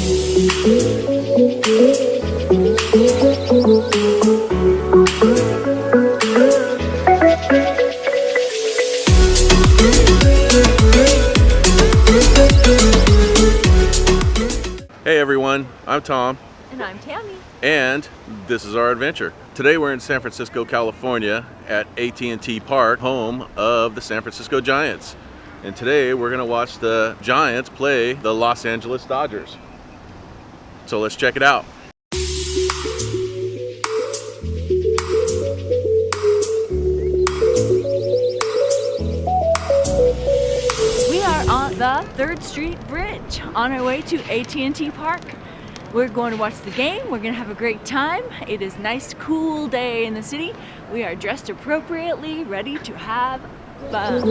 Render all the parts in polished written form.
Hey everyone, I'm Tom. And I'm Tammy. And this is our adventure. Today we're in San Francisco, California at At&t Park, home of the San Francisco Giants. And today we're going to watch the Giants play the Los Angeles Dodgers. So let's check it out. We are on the 3rd Street Bridge on our way to At&t Park. We're going to watch the game. We're going to have a great time. It is a nice, cool day in the city. We are dressed appropriately, ready to have fun.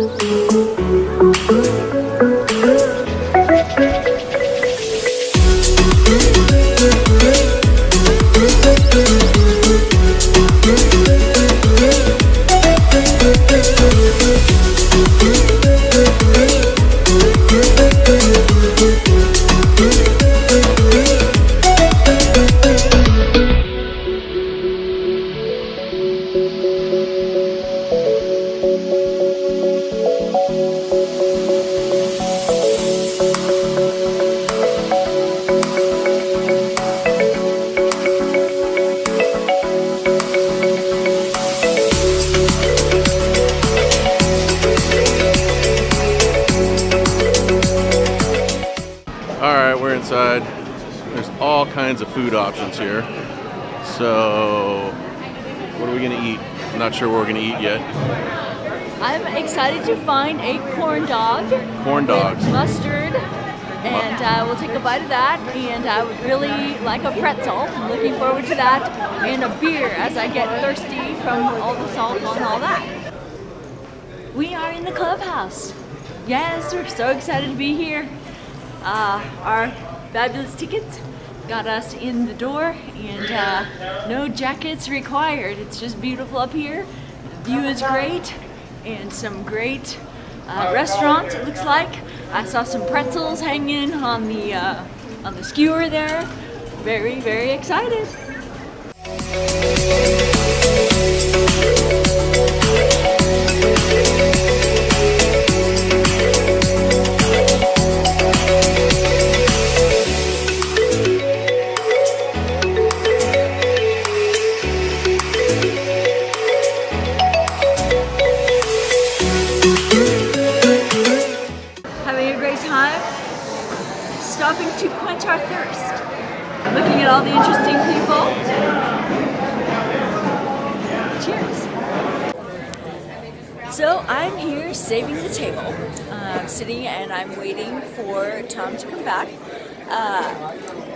Alright, we're inside. There's all kinds of food options here. So, what are we going to eat? I'm not sure what we're going to eat yet. I'm excited to find a corn dog. Corn dogs. With mustard. And we'll take a bite of that. And I would really like a pretzel. I'm looking forward to that. And a beer as I get thirsty from all the salt and all that. We are in the clubhouse. Yes, we're so excited to be here. Our fabulous tickets got us in the door, and no jackets required. It's just beautiful up here. The view is great, and some great restaurants, it looks like. I saw some pretzels hanging on the skewer there. Very, very excited. Stopping to quench our thirst. Looking at all the interesting people. Cheers. So I'm here saving the table. I'm sitting and I'm waiting for Tom to come back.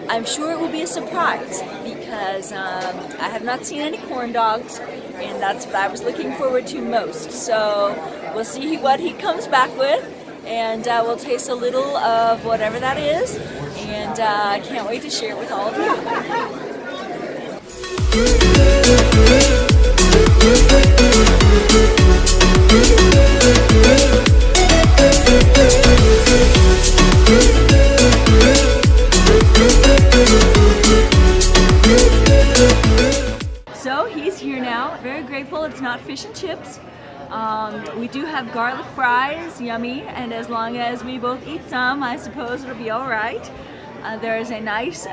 I'm sure it will be a surprise because I have not seen any corn dogs, and that's what I was looking forward to most. So we'll see what he comes back with. And we'll taste a little of whatever that is, and I can't wait to share it with all of you. So he's here now. Very grateful it's not fish and chips. We do have garlic fries, yummy, and as long as we both eat some, I suppose it'll be all right. There is a nice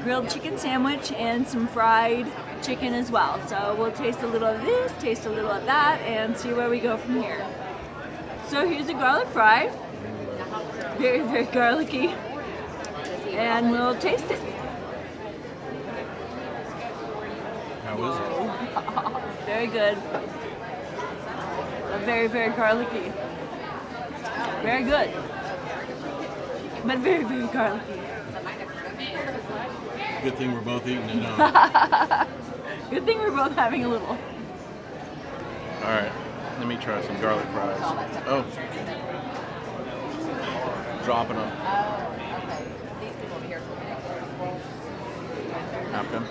grilled chicken sandwich and some fried chicken as well. So we'll taste a little of this, taste a little of that, and see where we go from here. So here's a garlic fry. Very, very garlicky. And we'll taste it. How is it? Very good. Very, very garlicky. Very good. But very, very garlicky. Good thing we're both eating it, huh? Good thing we're both having a little. Alright, let me try some garlic fries. Oh. Dropping them. Napkin.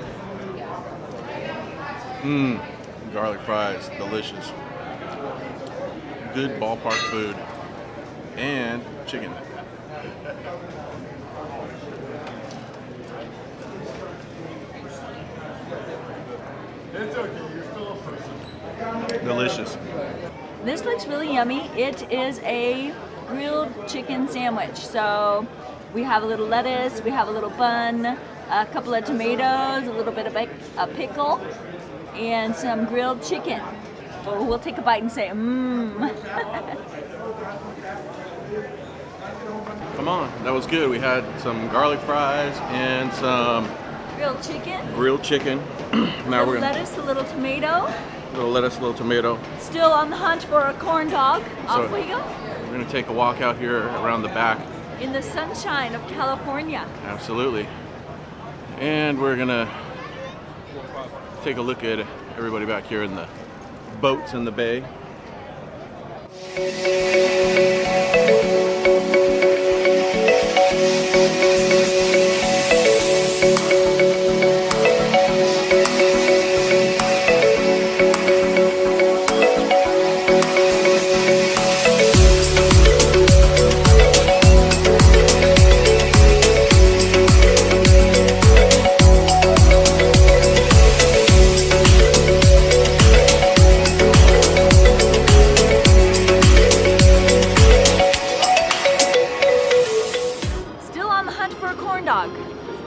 Garlic fries, delicious. Good ballpark food. And chicken. Delicious. This looks really yummy. It is a grilled chicken sandwich. So we have a little lettuce, we have a little bun, a couple of tomatoes, a little bit of a pickle, and some grilled chicken. So we'll take a bite and say, mmm. Come on, that was good. We had some garlic fries and some Grilled chicken. grilled chicken. Now we're gonna Lettuce, a little tomato. little lettuce, a little tomato. Still on the hunt for a corn dog. Off we go. We're gonna take a walk out here around the back. In the sunshine of California. Absolutely. And we're gonna take a look at everybody back here in the boats in the bay.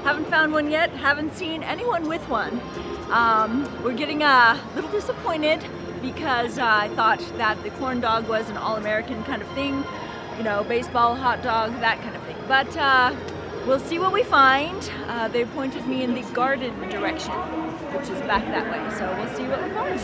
Haven't found one yet, haven't seen anyone with one. We're getting a little disappointed because I thought that the corn dog was an all-American kind of thing, you know, baseball, hot dog, that kind of thing. But we'll see what we find. They pointed me in the garden direction, which is back that way, so we'll see what we find.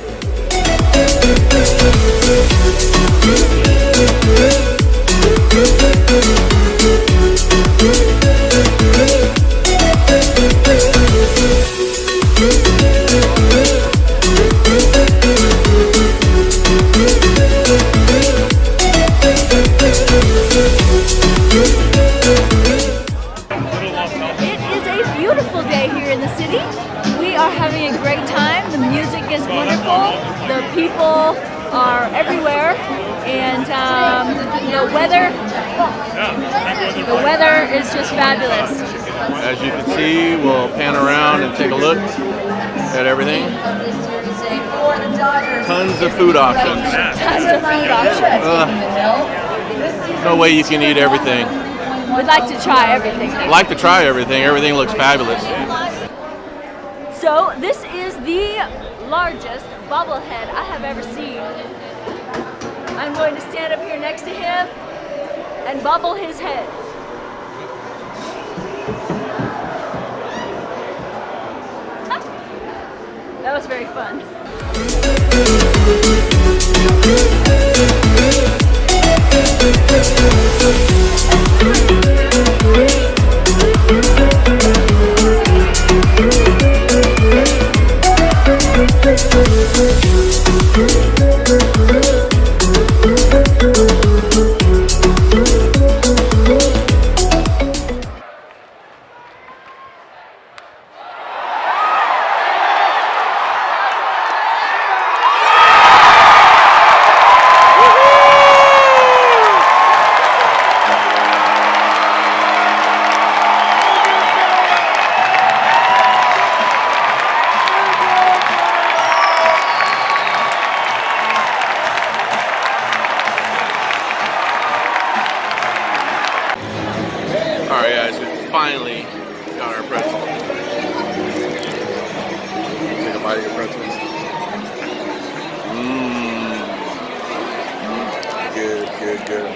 It is a beautiful day here in the city. We are having a great time. The music is wonderful. The people are everywhere, and the weather is just fabulous. As you can see, we'll pan around and take a look at everything. Tons of food options. Tons of food options. No way you can eat everything. We'd like to try everything. I'd like to try everything. Everything looks fabulous. So this is the largest bobblehead I have ever seen. I'm going to stand up here next to him and bubble his head. That was very fun. Alright guys, we finally got our pretzel. Take a bite of your pretzel. Good, good, good.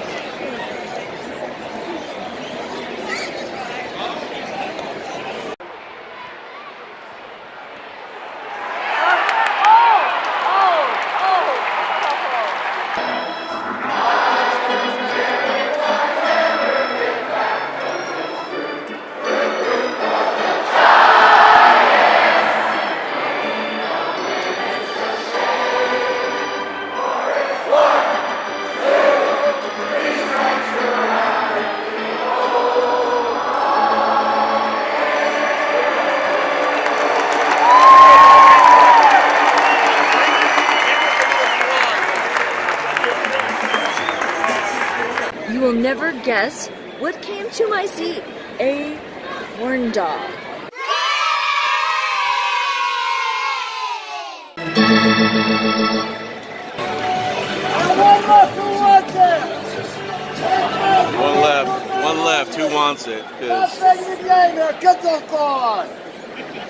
You will never guess what came to my seat. A corn dog. One left. Who wants it? Cause I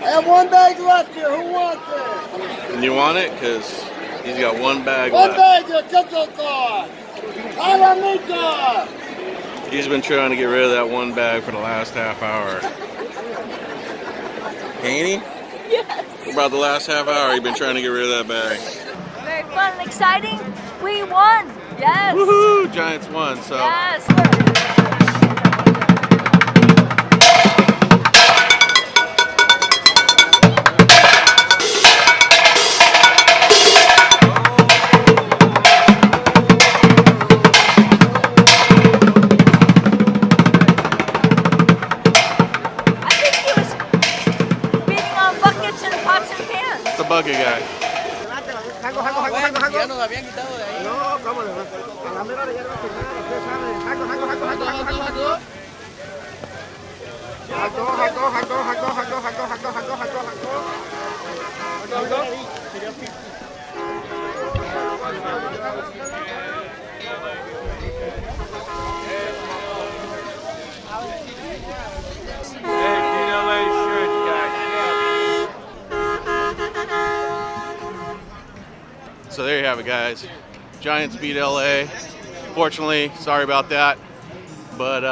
have one bag left here. Who wants it? you want it? Cause he's got one bag One left. bag here. Get your card. He's been trying to get rid of that one bag for the last half hour. Ain't he? Yes. For about the last half hour, he's been trying to get rid of that bag. Very fun and exciting. We won. Yes. Woohoo! Giants won. So. Yes. The bucket guy. So there you have it, guys. Giants beat LA. Fortunately, sorry about that. But,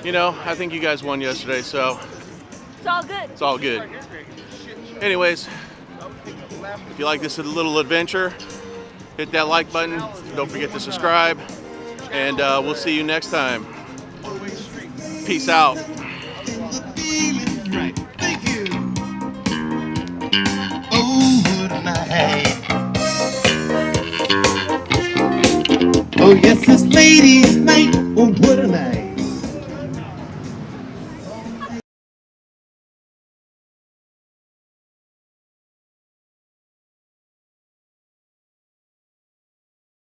you know, I think you guys won yesterday, so It's all good. it's all good. Anyways, if you like this little adventure, hit that like button. Don't forget to subscribe. And we'll see you next time. Peace out. Oh yes, this ladies' night. Oh, what a night.